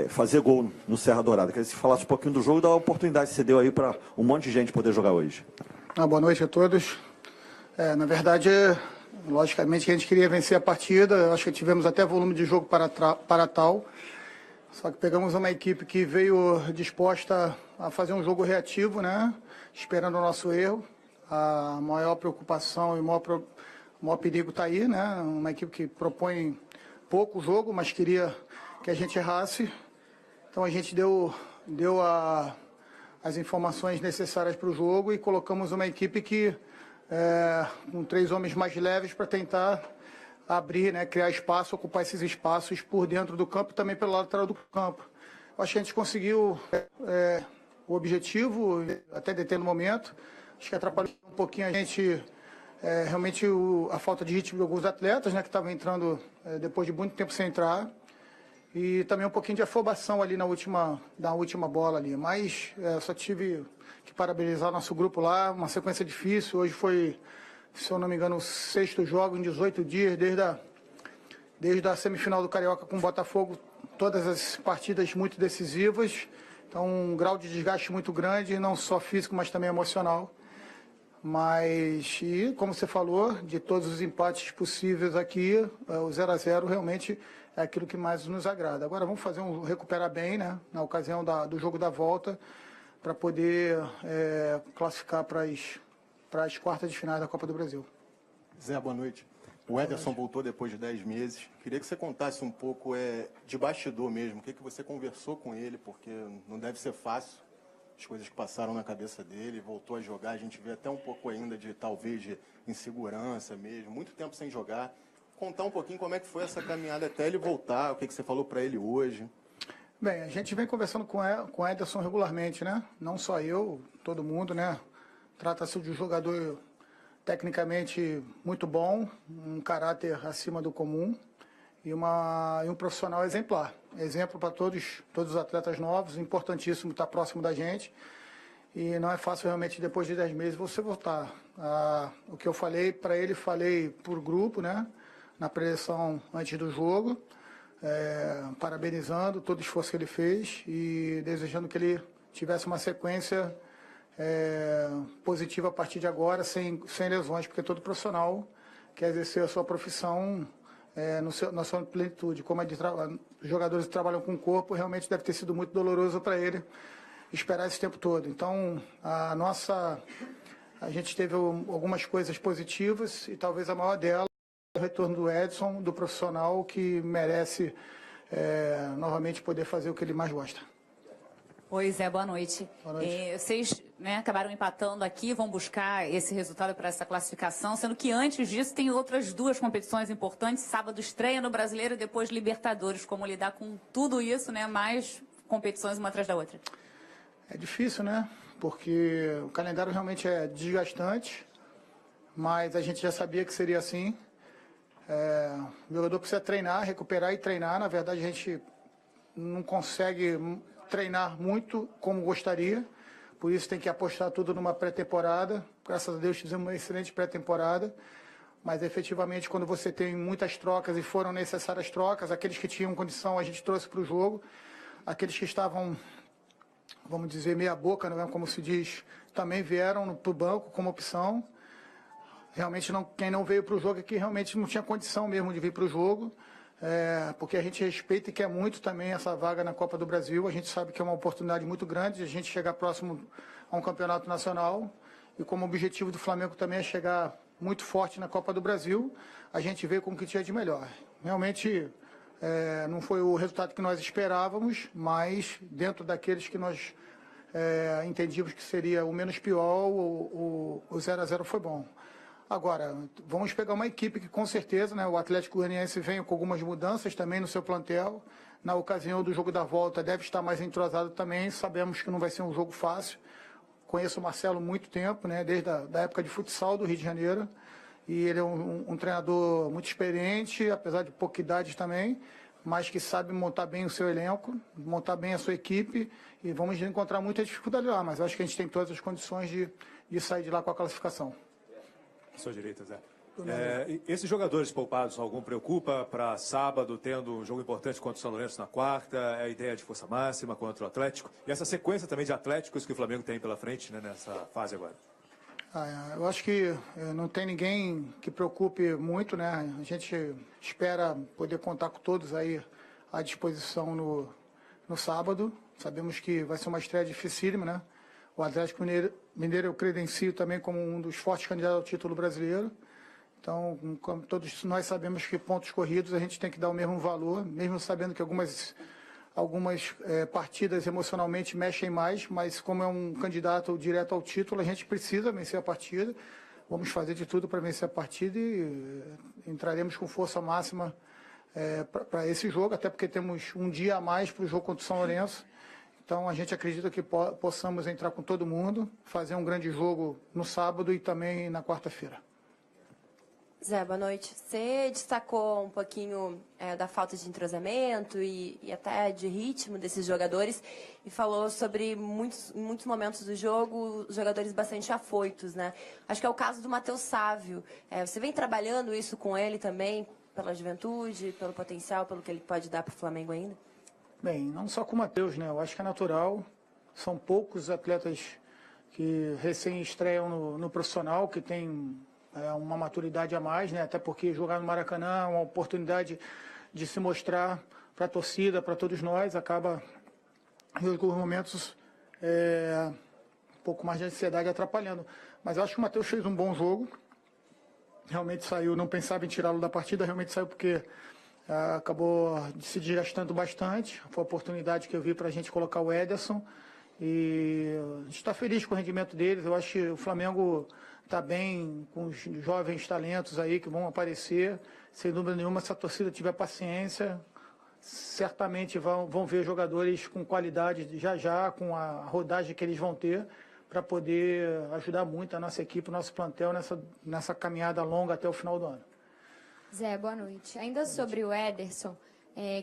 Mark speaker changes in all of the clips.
Speaker 1: fazer gol no Serra Dourada. Queria que você falasse um pouquinho do jogo e da oportunidade que você deu aí para um monte de gente poder jogar hoje.
Speaker 2: Boa noite a todos. Na verdade, logicamente, a gente queria vencer a partida. Acho que tivemos até volume de jogo para tal. Só que pegamos uma equipe que veio disposta a fazer um jogo reativo, né? Esperando o nosso erro. A maior preocupação e o maior perigo está aí, né? Uma equipe que propõe pouco jogo, mas queria que a gente errasse. Então a gente deu as informações necessárias para o jogo e colocamos uma equipe que com 3 homens mais leves para tentar abrir, né, criar espaço, ocupar esses espaços por dentro do campo e também pelo lateral do campo. Acho que a gente conseguiu o objetivo até determinado momento. Acho que atrapalhou um pouquinho a gente, realmente a falta de ritmo de alguns atletas, né, que estavam entrando depois de muito tempo sem entrar. E também um pouquinho de afobação ali na última bola ali. Mas só tive que parabenizar nosso grupo lá, uma sequência difícil. Hoje foi, se eu não me engano, o 6º jogo em 18 dias, desde a semifinal do Carioca com o Botafogo, todas as partidas muito decisivas. Então, um grau de desgaste muito grande, não só físico, mas também emocional. Mas, e como você falou, de todos os empates possíveis aqui, o 0-0 realmente é aquilo que mais nos agrada. Agora vamos fazer recuperar bem, né, na ocasião do jogo da volta, para poder classificar para as quartas de finais da Copa do Brasil.
Speaker 3: Zé, boa noite. O Ederson voltou depois de 10 meses. Queria que você contasse um pouco de bastidor mesmo, o que você conversou com ele, porque não deve ser fácil as coisas que passaram na cabeça dele, voltou a jogar, a gente vê até um pouco ainda talvez de insegurança mesmo, muito tempo sem jogar. Contar um pouquinho como é que foi essa caminhada até ele voltar, o que você falou para ele hoje.
Speaker 2: Bem, a gente vem conversando com o Ederson regularmente, né? Não só eu, todo mundo, né? Trata-se de um jogador tecnicamente muito bom, um caráter acima do comum e um profissional exemplar. Exemplo para todos os atletas novos, importantíssimo estar próximo da gente. E não é fácil realmente, depois de 10 meses, você voltar. O que eu falei para ele, falei por grupo, né? Na preleção antes do jogo, parabenizando todo o esforço que ele fez e desejando que ele tivesse uma sequência positiva a partir de agora, sem lesões, porque todo profissional quer exercer a sua profissão na sua plenitude. Como os jogadores que trabalham com o corpo, realmente deve ter sido muito doloroso para ele esperar esse tempo todo. Então, a gente teve algumas coisas positivas e talvez a maior delas é o retorno do Edson, do profissional que merece novamente poder fazer o que ele mais gosta.
Speaker 4: Oi, Zé, boa noite.
Speaker 2: Boa noite.
Speaker 4: Vocês acabaram empatando aqui, vão buscar esse resultado para essa classificação, sendo que antes disso tem outras 2 competições importantes, sábado estreia no Brasileiro e depois Libertadores. Como lidar com tudo isso, né? Mais competições uma atrás da outra?
Speaker 2: É difícil, né? Porque o calendário realmente é desgastante, mas a gente já sabia que seria assim. O jogador precisa treinar, recuperar e treinar. Na verdade, a gente não consegue treinar muito como gostaria, por isso tem que apostar tudo numa pré-temporada. Graças a Deus fizemos uma excelente pré-temporada, mas efetivamente quando você tem muitas trocas e foram necessárias trocas, aqueles que tinham condição a gente trouxe para o jogo, aqueles que estavam, vamos dizer, meia boca, não é como se diz, também vieram para o banco como opção. Realmente quem não veio para o jogo é que realmente não tinha condição mesmo de vir para o jogo. Porque a gente respeita e quer muito também essa vaga na Copa do Brasil. A gente sabe que é uma oportunidade muito grande de a gente chegar próximo a um campeonato nacional. E como objetivo do Flamengo também é chegar muito forte na Copa do Brasil, a gente veio com o que tinha de melhor. Realmente não foi o resultado que nós esperávamos, mas dentro daqueles que nós entendíamos que seria o menos pior, o 0-0 foi bom. Agora, vamos pegar uma equipe que com certeza, né, o Atlético Goianiense vem com algumas mudanças também no seu plantel. Na ocasião do jogo da volta deve estar mais entrosado também. Sabemos que não vai ser um jogo fácil. Conheço o Marcelo há muito tempo, né, desde a época de futsal do Rio de Janeiro. E ele é um treinador muito experiente, apesar de pouca idade também, mas que sabe montar bem o seu elenco, montar bem a sua equipe. E vamos encontrar muita dificuldade lá, mas acho que a gente tem todas as condições de sair de lá com a classificação.
Speaker 5: À sua direita, Zé. Esses jogadores poupados, algum preocupa para sábado, tendo um jogo importante contra o São Lourenço na quarta, é a ideia de força máxima contra o Atlético, e essa sequência também de Atléticos que o Flamengo tem pela frente, né, nessa fase agora?
Speaker 2: Eu acho que não tem ninguém que preocupe muito, né? A gente espera poder contar com todos aí à disposição no sábado. Sabemos que vai ser uma estreia dificílima, né? O Atlético Mineiro eu credencio também como um dos fortes candidatos ao título brasileiro. Então, como todos nós sabemos que pontos corridos a gente tem que dar o mesmo valor, mesmo sabendo que algumas partidas emocionalmente mexem mais, mas como é um candidato direto ao título, a gente precisa vencer a partida. Vamos fazer de tudo para vencer a partida e entraremos com força máxima para esse jogo, até porque temos um dia a mais para o jogo contra o São Lourenço. Então, a gente acredita que possamos entrar com todo mundo, fazer um grande jogo no sábado e também na quarta-feira.
Speaker 6: Zé, boa noite. Você destacou um pouquinho da falta de entrosamento e até de ritmo desses jogadores e falou sobre muitos momentos do jogo, jogadores bastante afoitos, né? Acho que é o caso do Matheus Sávio. Você vem trabalhando isso com ele também, pela juventude, pelo potencial, pelo que ele pode dar para o Flamengo ainda?
Speaker 2: Bem, não só com o Matheus, né? Eu acho que é natural. São poucos atletas que recém estreiam no profissional, que tem uma maturidade a mais, né? Até porque jogar no Maracanã é uma oportunidade de se mostrar para a torcida, para todos nós, acaba em alguns momentos um pouco mais de ansiedade atrapalhando. Mas eu acho que o Matheus fez um bom jogo, realmente saiu, não pensava em tirá-lo da partida, realmente saiu porque acabou se desgastando bastante. Foi a oportunidade que eu vi para a gente colocar o Ederson e a gente está feliz com o rendimento deles. Eu acho que o Flamengo está bem com os jovens talentos aí que vão aparecer. Sem dúvida nenhuma, se a torcida tiver paciência, certamente vão ver jogadores com qualidade já, com a rodagem que eles vão ter, para poder ajudar muito a nossa equipe, o nosso plantel nessa caminhada longa até o final do ano.
Speaker 7: Zé, boa noite. Ainda sobre o Ederson,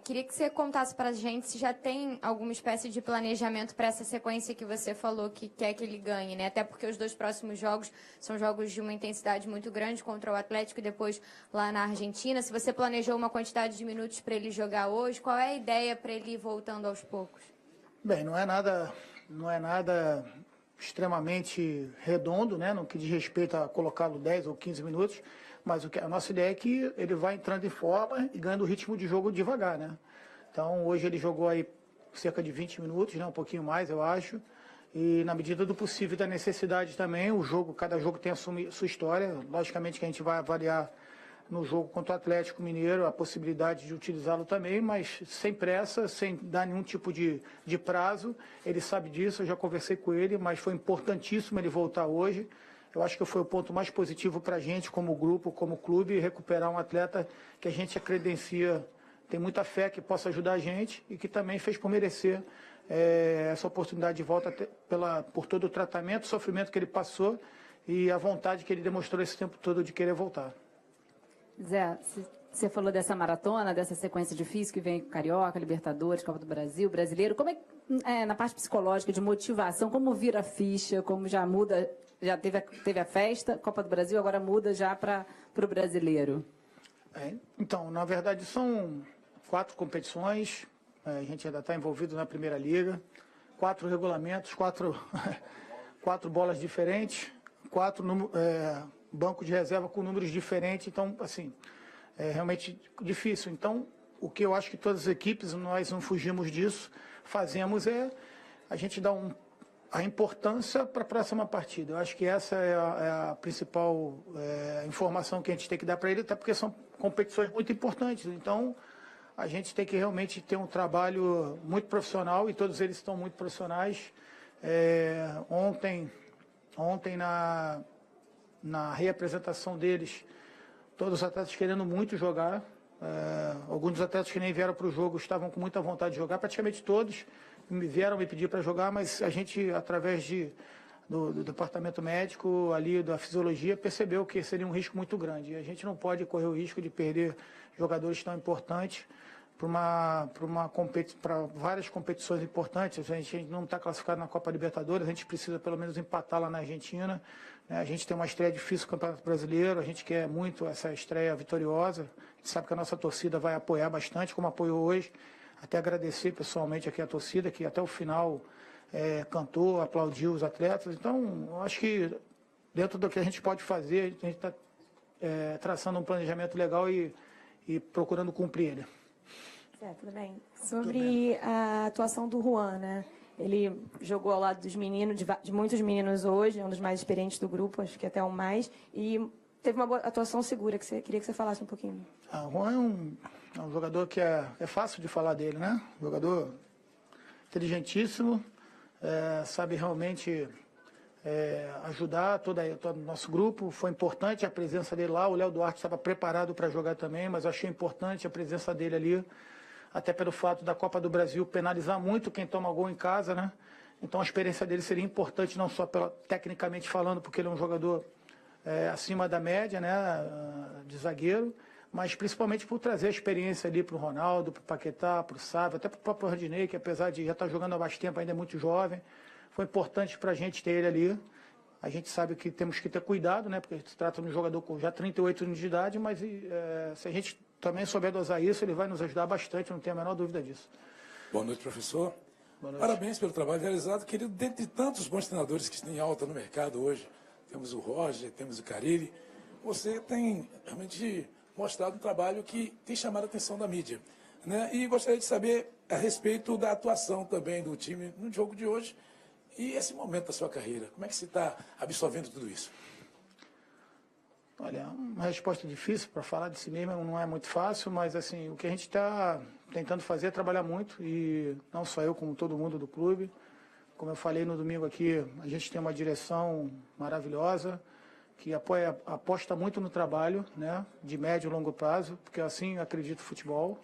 Speaker 7: queria que você contasse para a gente se já tem alguma espécie de planejamento para essa sequência que você falou que quer que ele ganhe, né? Até porque os 2 próximos jogos são jogos de uma intensidade muito grande contra o Atlético e depois lá na Argentina. Se você planejou uma quantidade de minutos para ele jogar hoje, qual é a ideia para ele ir voltando aos poucos?
Speaker 2: Bem, não é nada extremamente redondo, né? No que diz respeito a colocá-lo 10 ou 15 minutos. Mas a nossa ideia é que ele vai entrando em forma e ganhando o ritmo de jogo devagar, né? Então, hoje ele jogou aí cerca de 20 minutos, né? Um pouquinho mais, eu acho. E na medida do possível e da necessidade também, cada jogo tem a sua história. Logicamente que a gente vai avaliar no jogo contra o Atlético Mineiro a possibilidade de utilizá-lo também, mas sem pressa, sem dar nenhum tipo de prazo. Ele sabe disso, eu já conversei com ele, mas foi importantíssimo ele voltar hoje. Eu acho que foi o ponto mais positivo para a gente, como grupo, como clube, recuperar um atleta que a gente credencia, tem muita fé que possa ajudar a gente e que também fez por merecer essa oportunidade de volta por todo o tratamento, o sofrimento que ele passou e a vontade que ele demonstrou esse tempo todo de querer voltar.
Speaker 8: Zé, você falou dessa maratona, dessa sequência difícil que vem com Carioca, Libertadores, Copa do Brasil, Brasileiro. Como na parte psicológica, de motivação, como vira a ficha, como já muda... Já teve a festa, Copa do Brasil, agora muda já para o Brasileiro.
Speaker 2: Então, na verdade, são 4 competições, a gente ainda está envolvido na Primeira Liga, 4 regulamentos, 4 bolas diferentes, 4 bancos de reserva com números diferentes, então, assim, é realmente difícil. Então, o que eu acho que todas as equipes, nós não fugimos disso, fazemos a gente dar a importância para a próxima partida. Eu acho que essa é a principal informação que a gente tem que dar para ele, até porque são competições muito importantes. Então, a gente tem que realmente ter um trabalho muito profissional e todos eles estão muito profissionais. Ontem na reapresentação deles, todos os atletas querendo muito jogar. Alguns dos atletas que nem vieram para o jogo estavam com muita vontade de jogar, praticamente todos vieram me pedir para jogar, mas a gente, através do departamento médico, ali da fisiologia, percebeu que seria um risco muito grande. E a gente não pode correr o risco de perder jogadores tão importantes para várias competições importantes. A gente não está classificado na Copa Libertadores, a gente precisa pelo menos empatar lá na Argentina, né? A gente tem uma estreia difícil no Campeonato Brasileiro, a gente quer muito essa estreia vitoriosa. A gente sabe que a nossa torcida vai apoiar bastante, como apoiou hoje. Até agradecer pessoalmente aqui a torcida, que até o final cantou, aplaudiu os atletas. Então, eu acho que dentro do que a gente pode fazer, a gente está traçando um planejamento legal e procurando cumprir ele.
Speaker 9: Tudo bem. Sobre a atuação do Juan, né? Ele jogou ao lado dos meninos, de muitos meninos hoje, é um dos mais experientes do grupo, acho que até o mais, e teve uma boa atuação segura, queria que você falasse um pouquinho.
Speaker 2: O Juan é um jogador que é fácil de falar dele, né? Jogador inteligentíssimo, sabe realmente ajudar todo o nosso grupo. Foi importante a presença dele lá. O Léo Duarte estava preparado para jogar também, mas eu achei importante a presença dele ali, até pelo fato da Copa do Brasil penalizar muito quem toma gol em casa, né? Então a experiência dele seria importante, não só tecnicamente falando, porque ele é um jogador acima da média, né, de zagueiro, mas principalmente por trazer a experiência ali para o Ronaldo, para o Paquetá, para o Sávio, até para o próprio Rodinei, que apesar de já estar jogando há bastante tempo, ainda é muito jovem. Foi importante para a gente ter ele ali. A gente sabe que temos que ter cuidado, né, porque se trata de um jogador com já 38 anos de idade, mas se a gente também souber dosar isso, ele vai nos ajudar bastante, não tenho a menor dúvida disso.
Speaker 10: Boa noite, professor.
Speaker 2: Boa noite.
Speaker 10: Parabéns pelo trabalho realizado, querido. Dentre tantos bons treinadores que estão em alta no mercado hoje, temos o Roger, temos o Carille, você tem realmente mostrado um trabalho que tem chamado a atenção da mídia, né? E gostaria de saber a respeito da atuação também do time no jogo de hoje e esse momento da sua carreira. Como é que você está absorvendo tudo isso?
Speaker 2: Olha, uma resposta difícil para falar de si mesmo, não é muito fácil, mas assim, o que a gente está tentando fazer é trabalhar muito, e não só eu, como todo mundo do clube. Como eu falei no domingo aqui, a gente tem uma direção maravilhosa, que aposta muito no trabalho, né, de médio e longo prazo, porque assim eu acredito no futebol,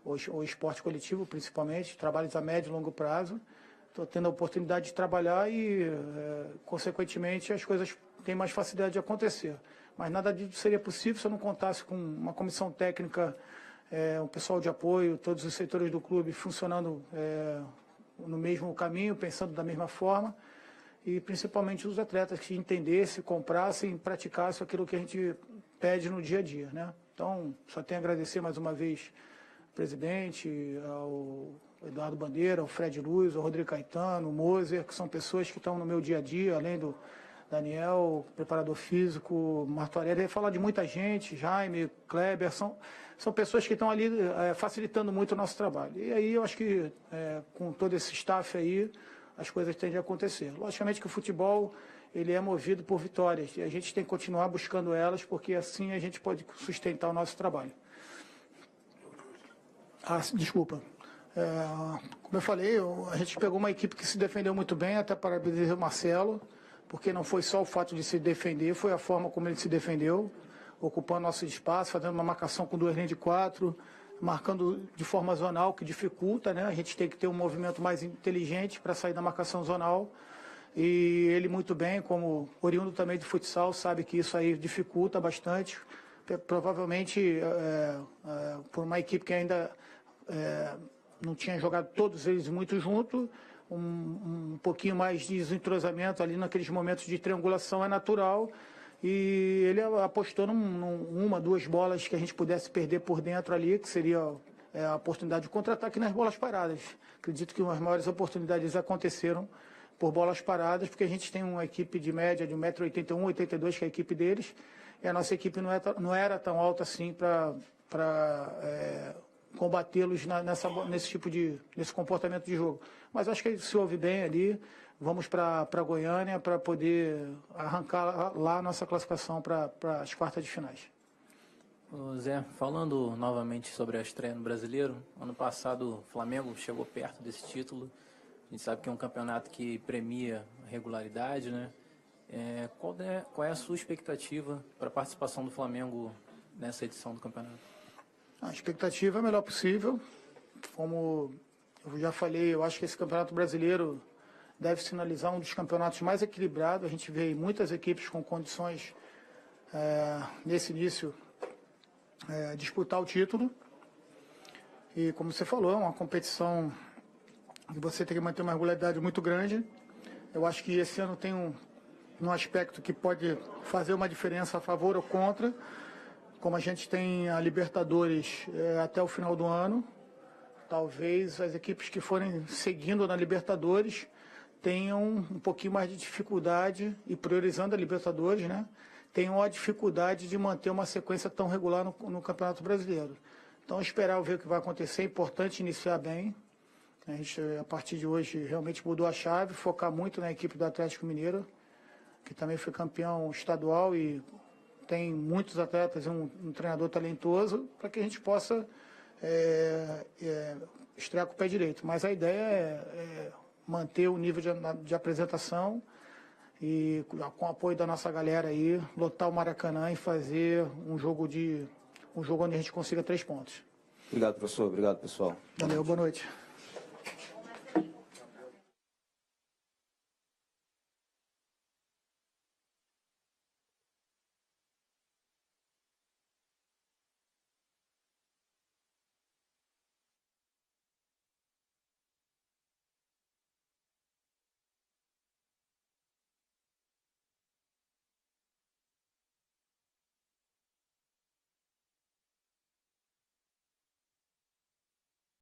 Speaker 2: o esporte coletivo principalmente, trabalhos a médio e longo prazo. Estou tendo a oportunidade de trabalhar e, consequentemente, as coisas têm mais facilidade de acontecer. Mas nada disso seria possível se eu não contasse com uma comissão técnica, um pessoal de apoio, todos os setores do clube funcionando no mesmo caminho, pensando da mesma forma, e principalmente os atletas que entendessem, comprassem, praticassem aquilo que a gente pede no dia a dia, né? Então, só tenho a agradecer mais uma vez ao presidente, ao Eduardo Bandeira, ao Fred Luiz, ao Rodrigo Caetano, ao Moser, que são pessoas que estão no meu dia a dia, além do Daniel, preparador físico, Martuarelli, ia falar de muita gente, Jaime, Kleber, são pessoas que estão ali facilitando muito o nosso trabalho. E aí eu acho que com todo esse staff aí, as coisas tendem a acontecer. Logicamente que o futebol, ele é movido por vitórias, e a gente tem que continuar buscando elas, porque assim a gente pode sustentar o nosso trabalho. Desculpa. Como eu falei, a gente pegou uma equipe que se defendeu muito bem, até parabenizar o Marcelo, porque não foi só o fato de se defender, foi a forma como ele se defendeu, ocupando nosso espaço, fazendo uma marcação com 2 linhas de 4, marcando de forma zonal, que dificulta, né? A gente tem que ter um movimento mais inteligente para sair da marcação zonal. E ele muito bem, como oriundo também do futsal, sabe que isso aí dificulta bastante. Provavelmente, por uma equipe que ainda não tinha jogado todos eles muito junto, um pouquinho mais de desentrosamento ali naqueles momentos de triangulação é natural, e ele apostou uma, 2 bolas que a gente pudesse perder por dentro ali, que seria a oportunidade de contra-ataque nas bolas paradas. Acredito que as maiores oportunidades aconteceram por bolas paradas, porque a gente tem uma equipe de média de 1,81 m, 82 que é a equipe deles, e a nossa equipe não era tão alta assim para combatê-los nesse comportamento de jogo. Mas acho que se ouve bem ali, vamos para Goiânia para poder arrancar lá a nossa classificação para as quartas de finais.
Speaker 11: Zé, falando novamente sobre a estreia no Brasileiro, ano passado o Flamengo chegou perto desse título. A gente sabe que é um campeonato que premia a regularidade, né? Qual é a sua expectativa para a participação do Flamengo nessa edição do campeonato?
Speaker 2: A expectativa é a melhor possível. Como eu já falei, eu acho que esse Campeonato Brasileiro deve sinalizar um dos campeonatos mais equilibrados. A gente vê muitas equipes com condições, nesse início, disputar o título. E como você falou, é uma competição que você tem que manter uma regularidade muito grande. Eu acho que esse ano tem um aspecto que pode fazer uma diferença a favor ou contra. Como a gente tem a Libertadores até o final do ano, talvez as equipes que forem seguindo na Libertadores tenham um pouquinho mais de dificuldade, e priorizando a Libertadores, né, tenham a dificuldade de manter uma sequência tão regular no Campeonato Brasileiro. Então, esperar ver o que vai acontecer. É importante iniciar bem. A gente, a partir de hoje, realmente mudou a chave, focar muito na equipe do Atlético Mineiro, que também foi campeão estadual e tem muitos atletas e um treinador talentoso, para que a gente possa estrear com o pé direito. Mas a ideia é manter o nível de apresentação e, com o apoio da nossa galera aí, lotar o Maracanã e fazer um jogo onde a gente consiga 3 pontos.
Speaker 12: Obrigado, professor. Obrigado, pessoal.
Speaker 2: Valeu, boa noite.